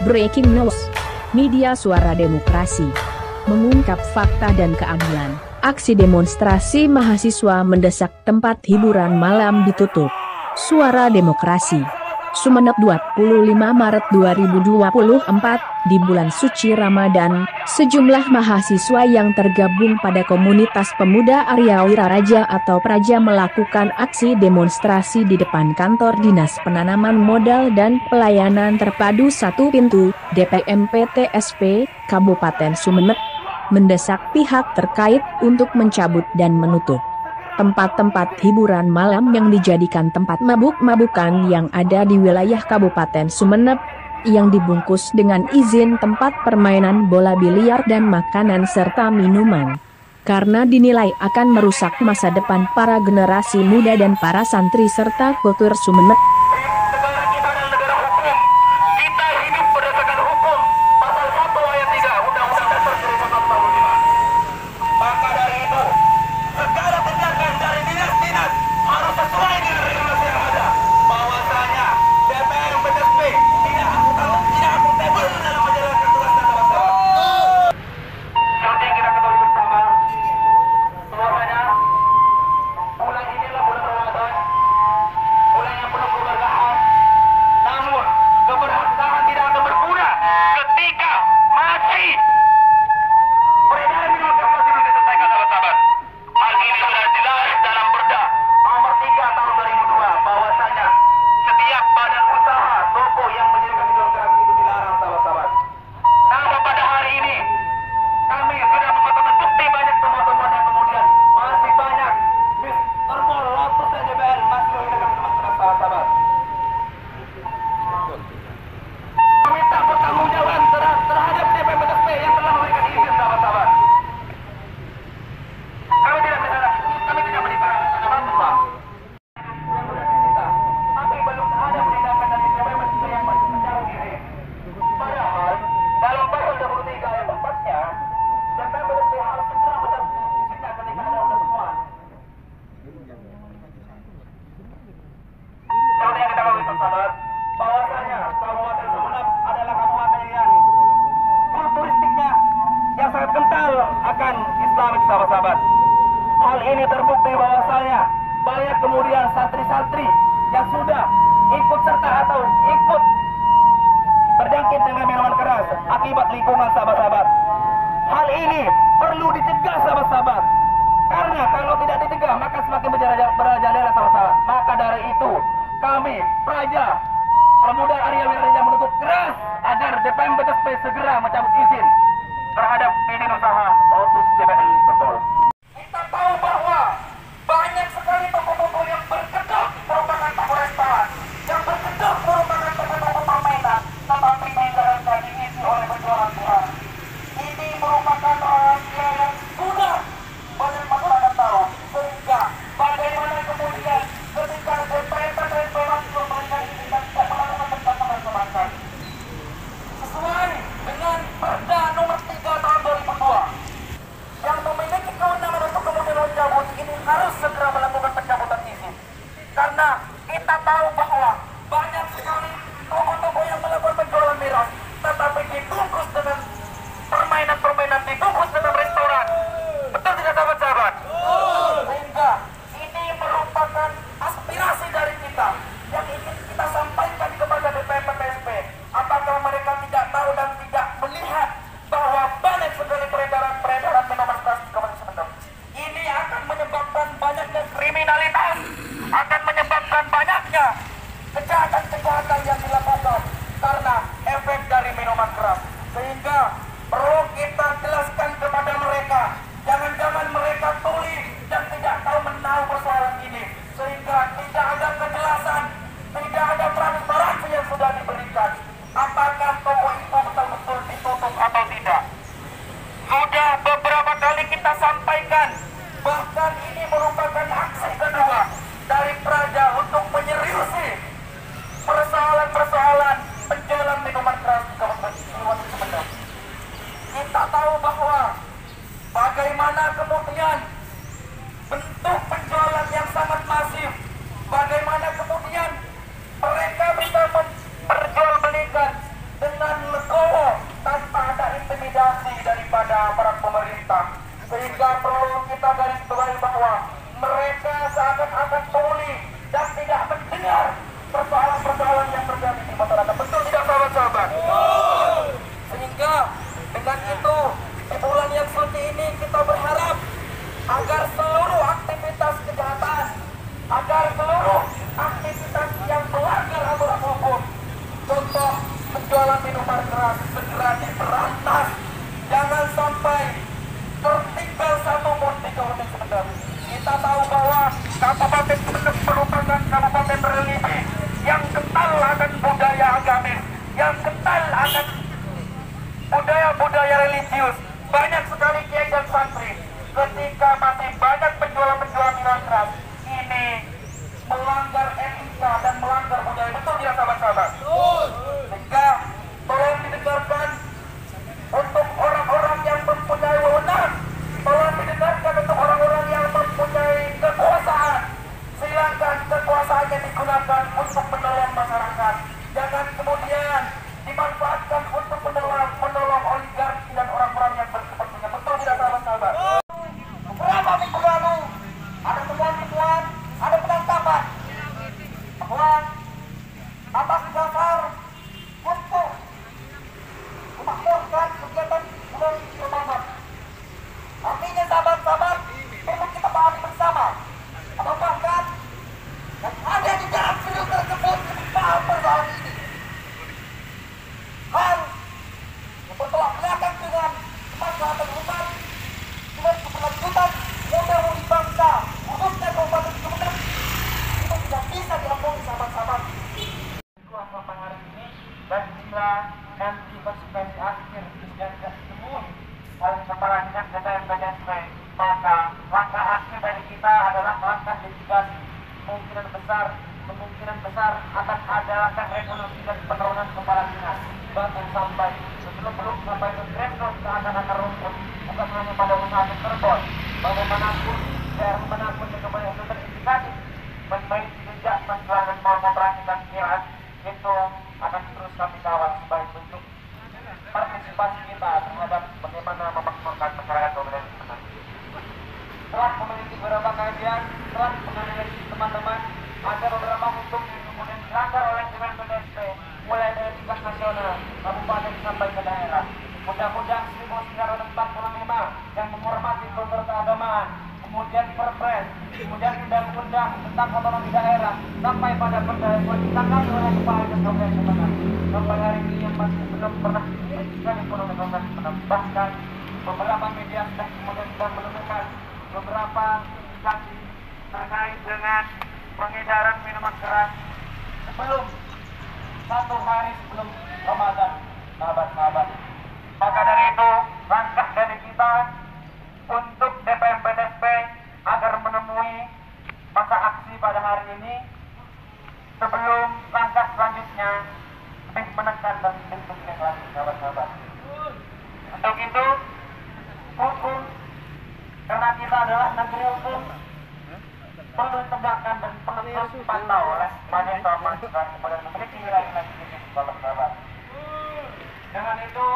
Breaking news. Media Suara Demokrasi mengungkap fakta dan keadilan. Aksi demonstrasi mahasiswa mendesak tempat hiburan malam ditutup. Suara Demokrasi. Sumeneb 25 Maret 2024, di bulan suci Ramadan, sejumlah mahasiswa yang tergabung pada komunitas pemuda Arya Wiraraja atau Praja melakukan aksi demonstrasi di depan kantor Dinas Penanaman Modal dan Pelayanan Terpadu Satu Pintu, DPMPTSP, Kabupaten Sumeneb, mendesak pihak terkait untuk mencabut dan menutup tempat-tempat hiburan malam yang dijadikan tempat mabuk-mabukan yang ada di wilayah Kabupaten Sumeneb, yang dibungkus dengan izin tempat permainan bola biliar dan makanan serta minuman. Karena dinilai akan merusak masa depan para generasi muda dan para santri serta kultur Sumeneb. Akan Islamik sahabat-sahabat. Hal ini terbukti bahwasanya banyak kemudian santri-santri yang sudah ikut serta atau ikut terjangkit dengan minuman keras akibat lingkungan sahabat-sahabat. Hal ini perlu dicegah sahabat-sahabat, karena kalau tidak dicegah maka semakin merajalela sahabat-sahabat. Maka dari itu kami Praja Pemuda Arya Wiraraja menuntut keras agar DPMPTSP segera mencabut izin terhadap izin usaha Lotus DPL Terpol. Kita tahu bahwa banyak sekali toko-toko yang berkedok merupakan toko restoran, yang berkedok merupakan toko-toko permainan, tetapi barangkali diisi oleh penjualan murah. Ini merupakan rahasia yang sudah banyak masyarakat tahu, sehingga bagaimana kemudian ketika DPMPTSP masih memberikan izin dan tidak melakukan pencabutan sama sekali. Sesuai dengan Perda Nomor 3 Tahun 2002 yang memiliki kewenangan untuk kemudian mencabut, ini harus segera melakukan pencabutan izin. Karena kita tahu bahwa banyak sekali toko-toko yang melakukan penjualan miras, tetapi dibungkus dengan permainan-permainan, dibungkus dengan restoran. Betul tidak sahabat-sahabat? Sehingga ini merupakan aspirasi dari kita yang ingin kita sampaikan kepada DPMPTSP. Apakah mereka tidak tahu dan tidak melihat bahwa banyak sekali peredaran minuman keras di Kabupaten Sumeneb? Ini akan menyebabkan banyaknya kriminalitas, akan menyebabkan banyaknya kejahatan-kejahatan yang dilakukan karena efek dari minuman keras. Sehingga perlu kita jelaskan kepada mereka, jangan-jangan mereka tuli dan tidak tahu menahu persoalan ini, sehingga tidak ada kejelasan, tidak ada transparansi yang sudah diberikan. Apakah toko itu betul-betul ditutup atau tidak? Sudah beberapa kali kita sampaikan, bahkan ini merupakan aksi kedua dari Praja untuk menyeriusi persoalan-persoalan penjualan minuman keras di Kabupaten Sumeneb. Kita tahu bahwa bagaimana kemudian bentuk penjualan yang sangat masif, bagaimana kemudian mereka bisa memperjualbelikan dengan bahwa mereka seakan-akan peduli dan tidak mendengar persoalan-persoalan yang terjadi di masyarakat. Betul tidak sahabat-sahabat? Sehingga dengan itu di bulan yang suci ini kita berharap agar seluruh aktivitas kejahatan, agar seluruh aktivitas yang melanggar aturan hukum, contoh penjualan minuman keras, segera diberantas. Jangan sampai tertinggal satu pun di Kabupaten Sumedang. Kita tahu bahwa Kabupaten Sumedang merupakan kabupaten religi yang kental akan budaya agamis, yang kental akan budaya-budaya religius. Banyak sekali kiai dan santri. Ketika masih banyak penjual-penjual minuman keras, ini melanggar etika dan melanggar budaya. Betul tidak sahabat-sahabat? Sehingga tolong didengarkan untuk orang-orang yang mempunyai wewenang, tolong didengarkan untuk orang-orang yang mempunyai kekuasaan. Silakan kekuasaannya digunakan untuk menolong masyarakat. Jangan kemudian dimanfaatkan untuk menolong oligarki dan orang-orang yang berkepentingan. Betul tidak sahabat-sahabat? Beberapa minggu lalu ada temuan-temuan, ada penangkapan bahwa atas dasar untuk memakmurkan kegiatan bulan Ramadan. Artinya sahabat-sahabat perlu kita pahami bersama, atau bahkan yang ada di dalam video tersebut paham persoalan ini. Hal yang bertolak belakang dengan kemaslahatan umat, dengan keberlanjutan ekonomi bangsa, khususnya Kabupaten Sumedang, itu tidak bisa diampuni sahabat-sahabat. Sampai hari ini, dan bila nanti konsekuensi akhir yang tidak ditemui oleh kepalanya DPM PDSP, maka langkah akhir dari kita adalah langkah litigasi. Kemungkinan besar akan ada langkah ekonomi dan penurunan kepala dinas, bahkan sampai belum sampai ke grassroots, ke akar-akar rumput, bukan hanya pada usaha tersebut. Bagaimanapun daerah manapun yang kemudian itu terindikasi memiliki jejak perjuangan demokrasi dan kiat, itu akan terus kami kawal sebagai bentuk partisipasi kita terhadap bagaimana memakmurkan masyarakat Kabupaten Sumedang. Setelah memiliki beberapa kajian, setelah menganalisis teman-teman, ada beberapa hukum yang kemudian dilanggar oleh DPM PDSP, mulai dari tingkat nasional, kabupaten sampai ke daerah. Undang-Undang 1945 yang menghormati kultur keagamaan, kemudian Perpres, kemudian undang-undang tentang otonomi daerah, sampai pada perda yang ditangani oleh Kepala Dinas Kabupaten Sumedang. Sampai hari ini yang masih belum pernah diinstruksikan ekonomi Kabupaten Sumedang. Bahkan beberapa media sudah menemukan beberapa indikasi terkait dengan pengedaran minuman keras sebelum 1 hari sebelum Ramadan, sahabat-sahabat. Maka dari itu, langkah dari kita untuk DPM PDSP agar menemui masa aksi pada hari ini sebelum langkah selanjutnya lebih menekan dan lebih penting lagi, sahabat-sahabat. Untuk itu, hukum, karena kita adalah negeri hukum, perlu ditegakkan dan perlu terus dipantau oleh mahasiswa kepada memiliki nilai-nilai positif, sahabat-sahabat. Dengan itu,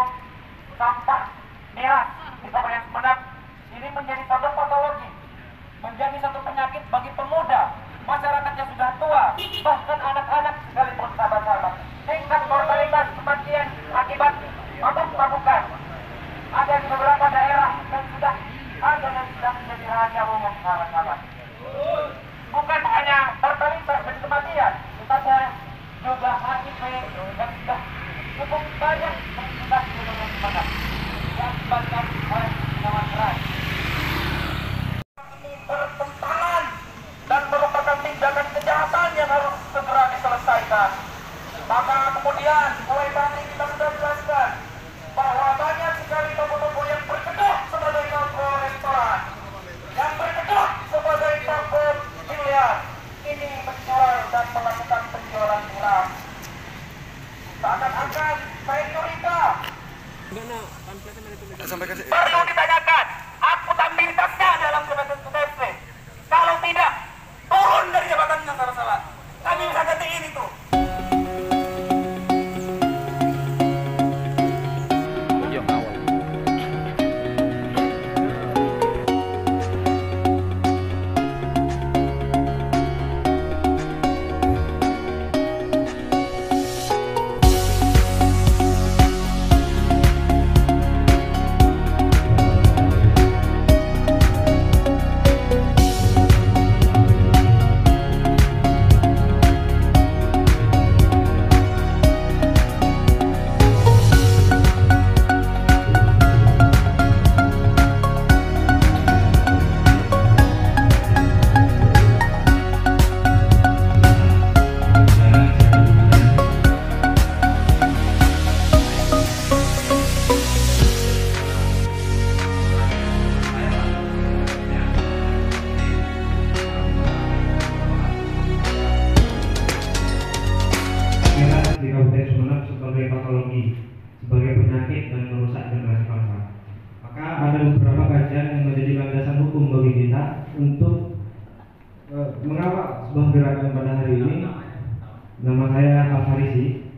sampah miras di Kabupaten Sumedang ini menjadi satu patologi, menjadi satu penyakit bagi pemuda, masyarakat yang sudah tua, bahkan anak-anak sekalipun, sahabat-sahabat. Tingkat mortalitas kematian akibat mabuk-mabukan ada di beberapa daerah dan sudah ada dan sudah menjadi rahasia umum, sahabat-sahabat. Bukan hanya mortalitas dan kematian, tetapi juga HIV dan sudah cukup banyak aktivitas di Kabupaten Sumedang yang disebabkan oleh minuman keras. Ini bertentangan dan merupakan tindakan kejahatan yang harus segera diselesaikan. Maka kemudian mulai tadi kita sudah jelaskan bahwa banyak sekali toko-toko yang berkedok sebagai toko restoran, yang berkedok sebagai toko biliar, ini menjual dan melakukan penjualan murah. Seakan-akan saya curiga psikologi sebagai penyakit dan merusak generasi bangsa. Maka ada beberapa kajian yang menjadi landasan hukum bagi kita untuk mengawal sebuah gerakan pada hari ini. Nama saya Al-Farisi.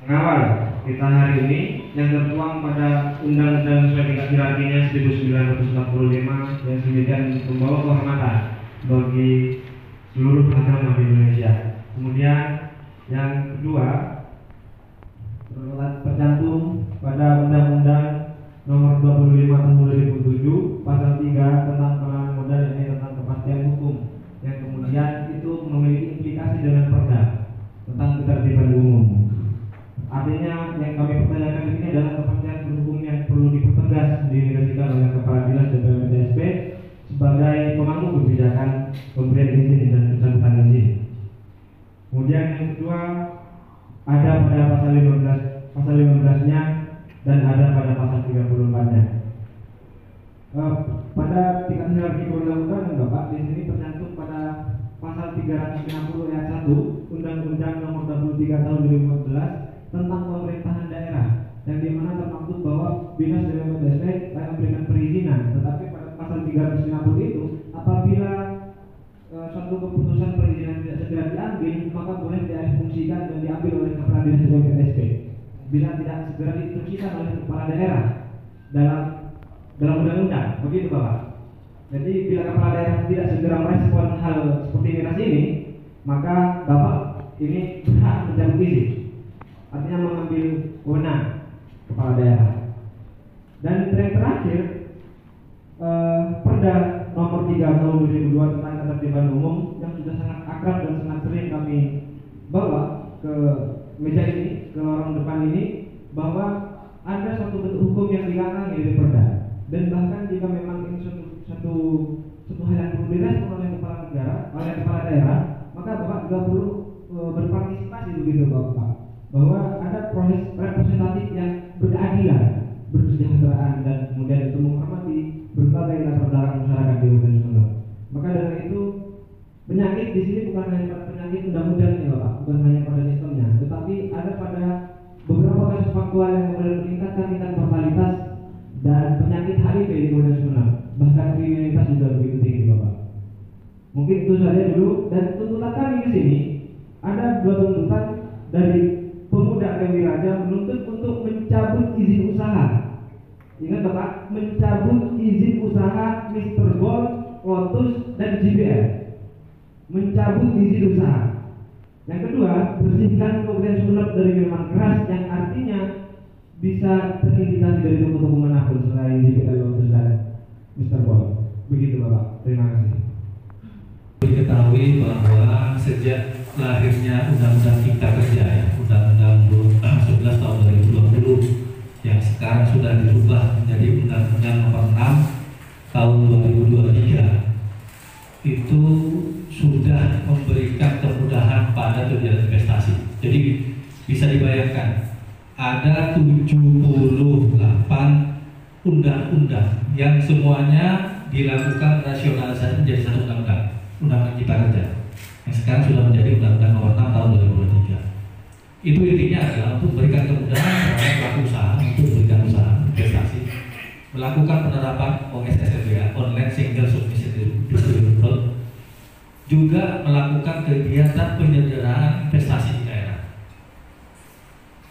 Mengawal kita hari ini yang tertuang pada Undang-Undang sesuai tingkat hierarkinya 1945 yang kemudian membawa kehormatan bagi seluruh agama di Indonesia. Kemudian yang kedua tercantum pada Undang-Undang Nomor 25 Tahun 2007 Pasal 3 tentang pengenalan modal, ini tentang kepastian hukum, yang kemudian itu memiliki implikasi dengan perda tentang ketertiban umum. Artinya yang kami pertanyakan ini adalah kepastian hukum yang perlu dipertegas diindikasikan oleh Kepala Dinas dan BPSP sebagai pemangku kebijakan pemberian izin dan pencabutan izin. Kemudian yang kedua ada pada pasal 15-nya dan ada pada pasal 34-nya. Pada tingkat hierarki undang-undang Bapak di sini tercantum pada pasal 360 ayat 1 Undang-Undang Nomor 23 Tahun 2014 tentang pemerintahan daerah, yang dimana termaktub bahwa Dinas dan BPSP akan memberikan perizinan. Tetapi pada pasal 360 itu apabila suatu keputusan perizinan tidak segera diambil, maka boleh dialihfungsikan dan diambil oleh Kepala Dinas dan BPSP bila tidak segera diinstruksikan oleh kepala daerah dalam undang-undang, begitu Bapak. Jadi bila kepala daerah tidak segera merespon hal seperti ini, maka Bapak ini berhak mencabut izin, artinya mengambil wewenang kepala daerah. Dan yang terakhir Perda Nomor 3 Tahun 2002 tentang ketertiban umum yang sudah sangat akrab dan sangat sering kami bawa ke meja ini, ke lorong depan ini, bahwa ada suatu bentuk hukum yang dilanggar dari Perda. Dan bahkan jika memang ini satu hal yang perlu direspon oleh kepala negara, oleh kepala daerah, maka Bapak juga perlu berpartisipasi, begitu Bapak, bahwa ada proses representatif yang berkeadilan, bersejahteraan, dan kemudian itu menghormati berbagai latar belakang masyarakat di Kabupaten Sumeneb. Maka dari itu penyakit di sini bukan hanya pada penyakit undang-undangnya Bapak, bukan hanya pada sistemnya, tetapi ada pada beberapa kasus faktual yang kemudian meningkatkan tingkat mortalitas dan penyakit HIV di Kabupaten Sumeneb. Bahkan kriminalitas juga begitu tinggi Bapak. Mungkin itu saja dulu, dan tuntutan kami di sini ada dua tuntutan dari pemuda Dewi Raja menuntut untuk mencabut izin usaha. Ingat Bapak, mencabut izin usaha Mr. Gold, Lotus, dan JBL. Mencabut izin usaha. Yang kedua, bersihkan Kabupaten Sumeneb dari minuman keras yang artinya bisa terindikasi dari toko-toko manapun selain JBL, Lotus, dan Mr. Gold. Begitu Bapak, terima kasih. Diketahui bahwa sejak lahirnya Undang-Undang Cipta Kerja, Undang-Undang 11 tahun 2020 yang sekarang sudah dirubah menjadi Undang-Undang Nomor 6 tahun 2023, itu sudah memberikan kemudahan pada kegiatan investasi. Jadi bisa dibayangkan ada 78 undang-undang yang semuanya dilakukan rasionalisasi menjadi satu undang-undang, Undang-Undang Cipta Kerja, yang sekarang sudah menjadi Undang-Undang Nomor 6 tahun 2023. Itu intinya adalah untuk memberikan kemudahan terhadap pelaku usaha untuk memberikan usaha investasi, melakukan penerapan OSSBA (Online Single Submission Distributor), juga melakukan kegiatan penyederhanaan investasi di daerah.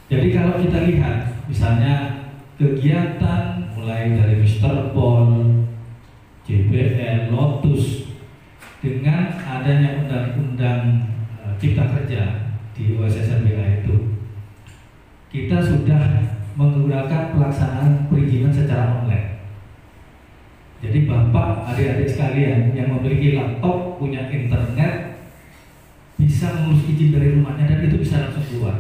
Jadi kalau kita lihat misalnya kegiatan mulai dari Mr. Bond, JBL, Lotus, dengan adanya Undang-Undang Cipta Kerja di OSSBA itu, kita sudah menggunakan pelaksanaan perizinan secara online. Jadi Bapak, adik-adik sekalian yang memiliki laptop, punya internet, bisa mengurus izin dari rumahnya dan itu bisa langsung keluar.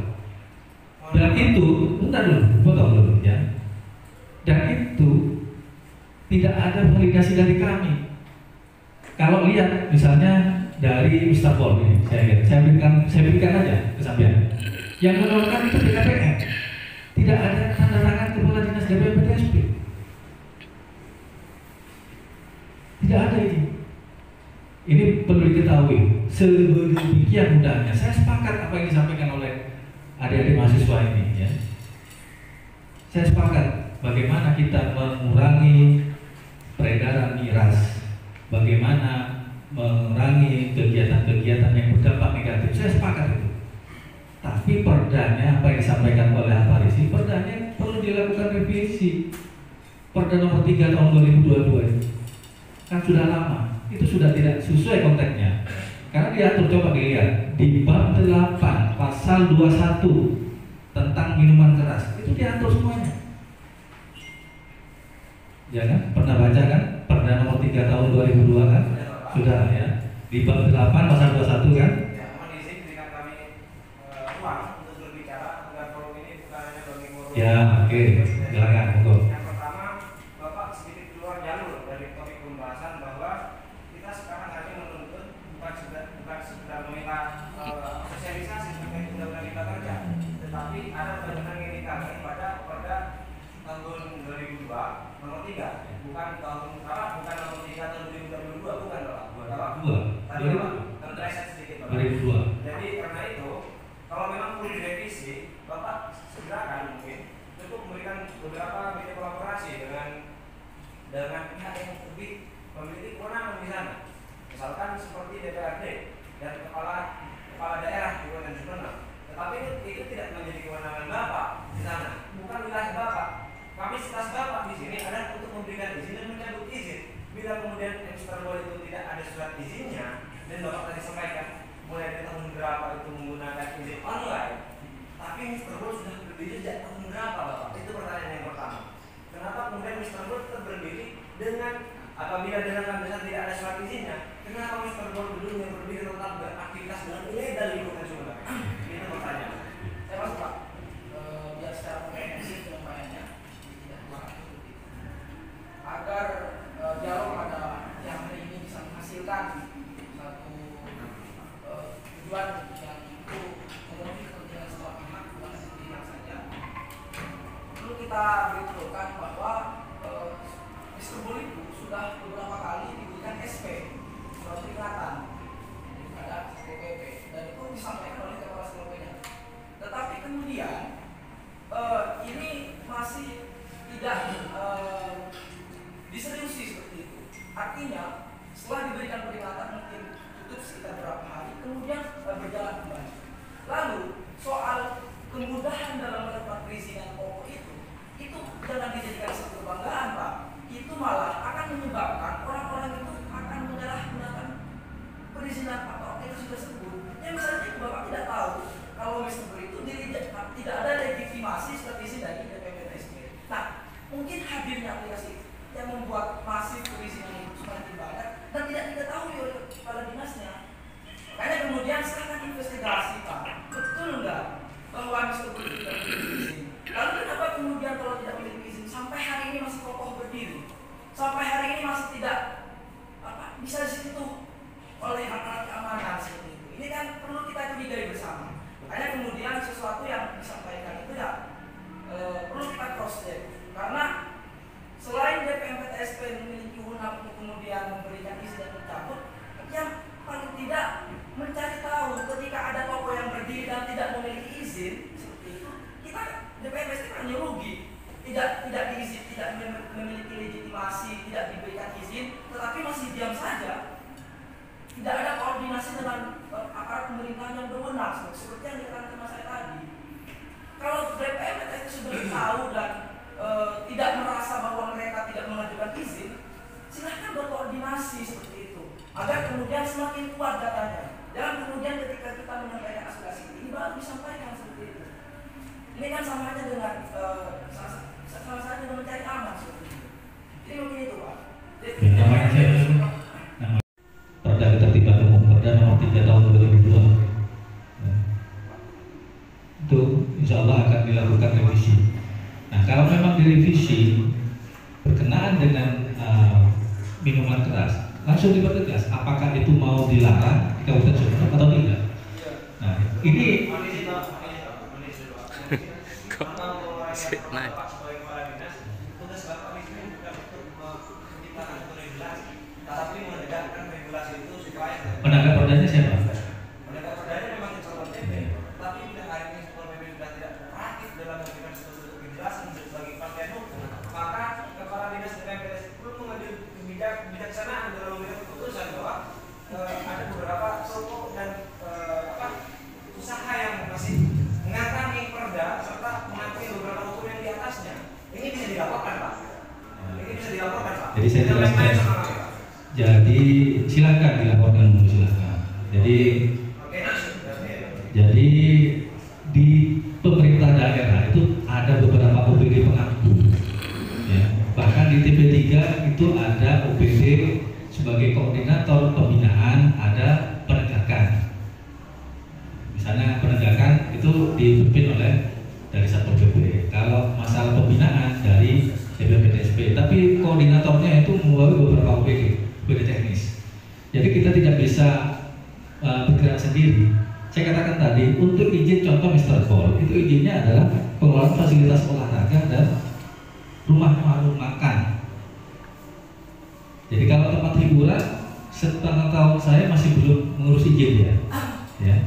Dan itu, bentar dulu, potong dulu ya. Dan itu tidak ada validasi dari kami. Kalau lihat misalnya dari Mr. Paul ini, saya berikan aja ke sampean. Yang mengeluarkan itu BKPM, tidak ada tanda tangan Kepala Dinas DPPTSP, tidak ada ini. Ini perlu diketahui, sedemikian mudahnya. Saya sepakat apa yang disampaikan oleh adik-adik mahasiswa ini, ya. Saya sepakat bagaimana kita mengurangi peredaran miras, bagaimana mengurangi kegiatan-kegiatan yang berdampak negatif. Saya sepakat itu. Tapi perdanya, apa yang disampaikan oleh Aparisi, perdanya perlu dilakukan revisi. Perda nomor 3 tahun 2022 itu kan sudah lama, itu sudah tidak sesuai konteksnya. Karena diatur, coba dilihat di bab 8 pasal 21 tentang minuman keras, itu diatur semuanya. Ya kan? Pernah baca kan? Perda nomor 3 tahun 2002 kan? Sudah ya. Di bab 8 pasal 21 kan? Ya, mohon izin berikan kami ruang untuk berbicara dengan forum ini bukan hanya bagi forum. Ya, oke. Silakan, monggo. Yang pertama, Bapak sedikit keluar jalur dari topik pembahasan bahwa kita sekarang hanya menuntut bukan sekedar meminta sosialisasi terkait undang-undang cipta kerja, tetapi ada bangunan yang dikali pada tahun 2002 nomor 3, bukan nomor 3 tahun 2022, bukan Bapak. Tadi Bapak terreset sedikit Bapak. 2002. Jadi karena itu, kalau memang perlu direvisi, Bapak segerakan mungkin cukup memberikan beberapa media kolaborasi dengan pihak yang lebih memiliki kewenangan di sana. Misalkan seperti DPRD dan kepala daerah di Kabupaten Sumedang. Tetapi itu tidak menjadi kewenangan Bapak di sana, bukan wilayah Bapak. Kapasitas Bapak di sini adalah untuk memberikan izin dan mencabut izin. Bila kemudian eksternal itu tidak ada surat izinnya, dan Bapak tadi sampaikan mulai dari tahun berapa itu menggunakan izin online, tapi Mr. Gold sudah berdiri sejak tahun berapa Bapak? Itu pertanyaan yang pertama. Kenapa kemudian Mr. Gold tetap berdiri dengan apabila dengan landasan tidak ada surat izinnya? Kenapa Mr. Gold dulu yang berdiri tetap beraktivitas dengan ilegal di Kabupaten Sumedang? Itu pertanyaan. Saya masuk Pak. Biar secara komprehensif penyampaiannya agar dialog pada yang hari ini bisa menghasilkan satu tujuan yang itu memenuhi kepentingan semua pihak, bukan kepentingan saja. Perlu kita betulkan bahwa Mr. Bull itu sudah beberapa kali diberikan SP surat peringatan pada SPPP, dan itu disampaikan oleh kepala sekolahnya. Tetapi kemudian ini masih tidak diseriusi seperti itu. Artinya setelah diberikan peringatan mungkin tutup sekitar beberapa hari, kemudian berjalan kembali. Lalu soal kemudahan dalam mendapat perizinan pokok itu jangan dijadikan satu kebanggaan Pak. Itu malah akan menyebabkan orang-orang itu akan menyalahgunakan perizinan atau aplikasi tersebut. Yang misalnya Bapak tidak tahu kalau Mr. itu tidak ada legitimasi seperti ini dari DPPTSB. Nah, mungkin hadirnya aplikasi yang membuat masif perizinan itu semakin banyak dan tidak diketahui oleh kepala dinasnya. Makanya kemudian silahkan investigasi Pak, betul nggak bahwa Mr. Budi tidak memiliki izin? Lalu kenapa kemudian kalau tidak memiliki izin sampai hari ini masih kokoh berdiri, sampai hari ini masih tidak bisa disentuh oleh aparat keamanan seperti itu? Ini kan perlu kita curigai bersama. Makanya kemudian sesuatu yang disampaikan itu ya perlu kita cross check, karena selain DPMPTSP memiliki wewenang untuk kemudian memberikan izin dan mencabut, yang paling tidak mencari tahu ketika ada toko yang berdiri dan tidak memiliki izin seperti itu, kita DPMPTSP hanya rugi, tidak diizin, tidak memiliki legitimasi, tidak diberikan izin, tetapi masih diam saja. Tidak ada koordinasi dengan aparat pemerintahan yang berwenang seperti yang dikatakan Mas saya tadi. Kalau DPMPTSP sudah tahu dan tidak merasa bahwa mereka tidak mengajukan izin, silahkan berkoordinasi seperti itu agar kemudian semakin kuat datanya. Jangan kemudian ketika kita menyampaikan aspirasi ini baru disampaikan seperti itu. Ini kan sama aja dengan sama saja dengan mencari aman seperti itu. Jadi mungkin itu Pak. Perda Ketertiban Umum Perda nomor 3 tahun 2002 itu insya Allah akan dilakukan revisi. Nah, kalau memang direvisi berkenaan dengan minuman keras, langsung dipertegas apakah itu mau dilarang di Kabupaten Sumedang atau tidak. Nah, ini tapi menegakkan regulasi itu Penanggap perdanya siapa? Penegak perdanya memang Satpol PP, tapi bila hari ini Satpol PP sudah tidak kooperatif dalam memberikan sesuatu penjelasan bagi partai hukum, maka kepala dinas DPPS perlu mengambil kebijaksanaan dalam memberikan keputusan bahwa ada beberapa toko dan usaha yang masih mengantangi perda serta mengakui beberapa hukum yang di atasnya. Ini bisa dilaporkan, Pak. Ini bisa dilaporkan, Pak. Jadi saya jelaskan. Jadi silakan dilaporkan, silakan. Jadi di pemerintah daerah itu ada beberapa OPD pengaku. Ya. Bahkan di TP3 itu ada OPD sebagai koordinator pembinaan, ada penegakan. Misalnya penegakan itu dipimpin oleh dari Satpol PP. Kalau masalah pembinaan dari DPPTSP, tapi koordinatornya itu melalui beberapa OPD teknis. Jadi kita tidak bisa bergerak sendiri. Saya katakan tadi, untuk izin contoh Mr. Ball, itu izinnya adalah pengelolaan fasilitas olahraga dan rumah warung makan. Jadi kalau tempat hiburan, setengah tahun saya masih belum mengurus izin ya. Ya.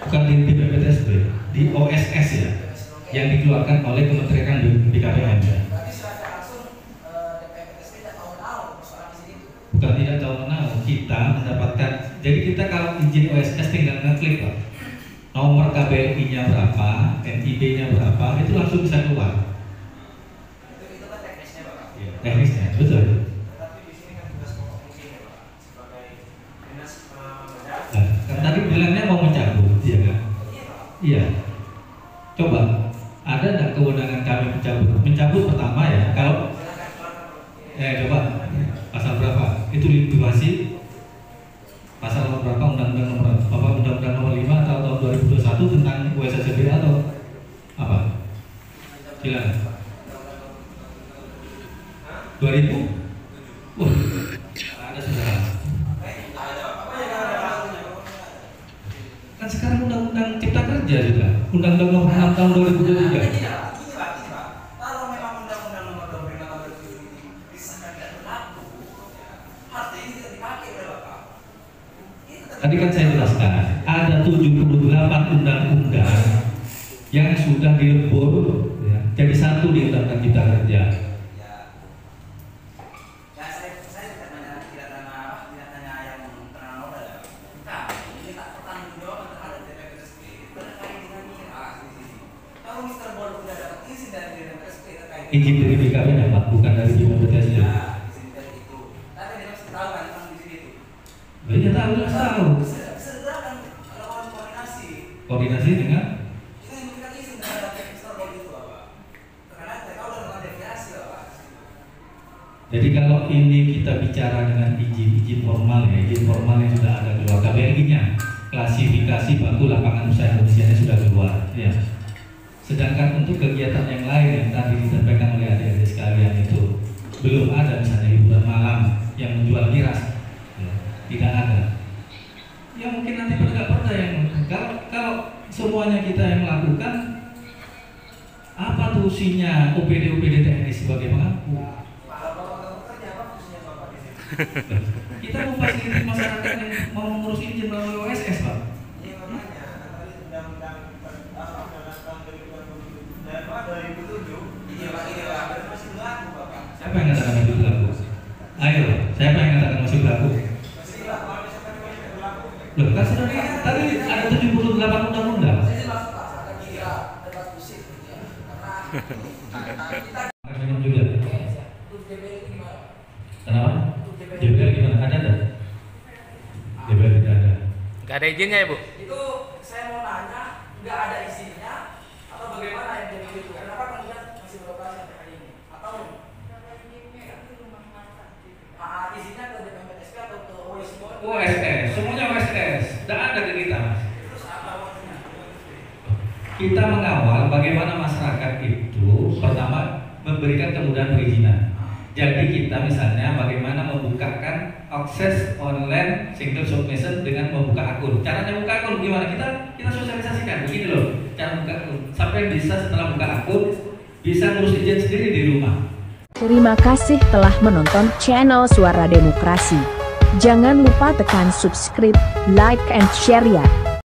Bukan di DPPTSP, di OSS ya, yang dikeluarkan oleh Kementerian BKPM ya. Bukan tidak tahu-tahu, kita mendapatkan. Jadi kita kalau izin OSS tinggal ngeklik Pak, nomor KBRI-nya berapa, NIB-nya berapa, itu langsung bisa keluar. Itu kan teknisnya, Pak. Ya, teknisnya, betul. Tapi di sini kan tugas pokok mungkin ya, Pak, sebagai dinas Nah, kan tadi bilangnya mau mencabut, iya kan? Iya. Coba, ada nggak kewenangan kami mencabut? Mencabut pertama ya, kalau coba pasal berapa? Itu likuidasi pasal nomor berapa? Undang-undang nomor 5 tahun 2021 tentang USSBA atau apa? Silakan. 2000? Wah, ada sudah. Kan sekarang undang-undang cipta kerja juga, undang-undang nomor 6 tahun 2023. Kalau memang undang-undang nomor 25 tahun 2023 disahkan tidak berlaku, harta ini tidak dipakai oleh Bapak. Tadi kan saya jelaskan, ada 78 undang-undang yang sudah dilebur ya, jadi satu di undang-undang cipta kerja. Izin dari BKPM Pak, bukan dari BPPTSP. Ya, izin dari itu. Tapi dia mesti tahu kan tentang izin itu. Dia tahu, dia tahu. Segerakan lakukan koordinasi. Koordinasi dengan? Kita yang memberikan izin terhadap Mr. Ball itu, Bapak. Karena mereka udah melakukan deviasi, Bapak. Jadi kalau ini kita bicara dengan izin formal ya, izin formal yang sudah ada keluar KBRI-nya, klasifikasi bangku lapangan usaha Indonesia sudah keluar. Ya. Sedangkan untuk kegiatan yang lain yang tadi disampaikan oleh adik-adik sekalian itu belum ada, misalnya hiburan malam yang menjual miras, ya, tidak ada. Ya mungkin nanti perda yang kalau semuanya kita yang melakukan, apa fungsinya OPD teknis sebagai pengaku? Kita mau fasilitasi masyarakat yang mau mengurus izin melalui OSS Pak. Iya makanya tadi undang-undang dan 2007 iya Pak, ini Pak, masih berlaku Bapak. Siapa yang katakan masih berlaku? Ayo, siapa yang katakan masih berlaku? Masih berlaku, masih berlaku. Loh, kan sudah tadi ada 78 undang-undang. Saya jelas Pak, akan kira debat musik ya. Karena kita minum juga. untuk DPR itu gimana? Kenapa? DPR gimana? Ada tak? DPR tidak ada. Gak ada izinnya ya Bu? Itu saya mau nanya, nggak ada izinnya atau bagaimana yang jadi itu? Kenapa kemudian masih beroperasi sampai hari ini? Atau izinnya ke DPPTSP atau ke OSS? OSS, semuanya OSS. Tidak ada ke kita. Terus apa waktunya? Kita mengawal bagaimana masyarakat itu pertama memberikan kemudahan perizinan. Jadi kita misalnya bagaimana membukakan akses online single submission dengan membuka akun. Caranya buka akun gimana? Kita sosialisasikan begini loh, cara buka akun. Sampai bisa setelah buka akun bisa ngurus izin sendiri di rumah. Terima kasih telah menonton channel Suara Demokrasi. Jangan lupa tekan subscribe, like, and share ya.